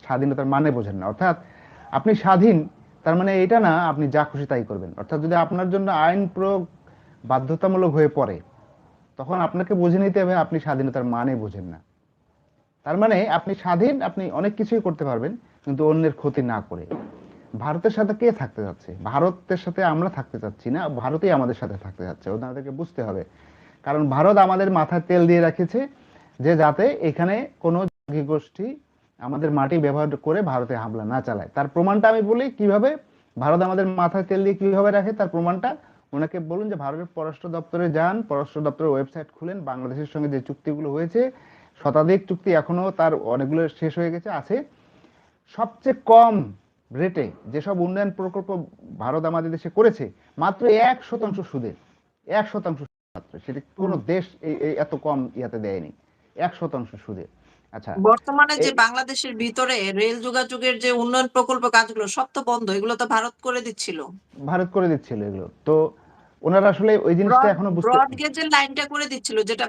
স্বাধীনতার মানে বোঝেন না। অর্থাৎ আপনি স্বাধীন, তার মানে এটা না আপনি যা খুশি তাই করবেন। অর্থাৎ যদি আপনার জন্য আইন প্রয়োগ বাধ্যতামূলক হয়ে পড়ে, তখন আপনাকে বুঝে নিতে হবে আপনি স্বাধীনতার মানে বোঝেন না। তার মানে আপনি স্বাধীন, আপনি অনেক কিছুই করতে পারবেন, কিন্তু অন্যের ক্ষতি না করে। ভারতের সাথে কে থাকতে যাচ্ছে? ভারতের সাথে আমরা থাকতে চাচ্ছি না, ভারতই আমাদের সাথে থাকতে যাচ্ছে। ওনাদেরকে বুঝতে হবে। কারণ ভারত আমাদের মাথায় তেল দিয়ে রেখেছে যে যাতে এখানে কোনো জঙ্গি গোষ্ঠী আমাদের মাটি ব্যবহার করে ভারতে হামলা না চালায়। তার প্রমাণটা আমি বলি কিভাবে ভারত আমাদের মাথায় তেল দিয়ে কিভাবে রাখে, তার প্রমাণটা ওনাকে বলুন যে ভারতের পররাষ্ট্র দপ্তরে যান, পররাষ্ট্র দপ্তরের ওয়েবসাইট খুলেন, বাংলাদেশের সঙ্গে যে চুক্তিগুলো হয়েছে, শতাধিক চুক্তি এখনো তার অনেকগুলো শেষ হয়ে গেছে, আছে। সবচেয়ে কম রেটে যেসব উন্নয়ন প্রকল্প ভারত আমাদের দেশে করেছে, মাত্র 1% সুদে, 1% মাত্র। সেটা কোনো দেশ এই এত কম ইয়াতে দেয়নি, 1% সুদে। আচ্ছা, বর্তমানে যে এই বাংলাদেশের ভিতরে রেল যোগাযোগের যে উন্নয়ন প্রকল্প কাজগুলো সব তো বন্ধ, এগুলো তো ভারত করে দিচ্ছিল। ভারত করে দিচ্ছিল এগুলো, তো ওনারা আসলে ওই জিনিসটা ব্রড এখনো বুঝতে। ব্রড গেজের লাইনটা করে দিচ্ছিল, যেটা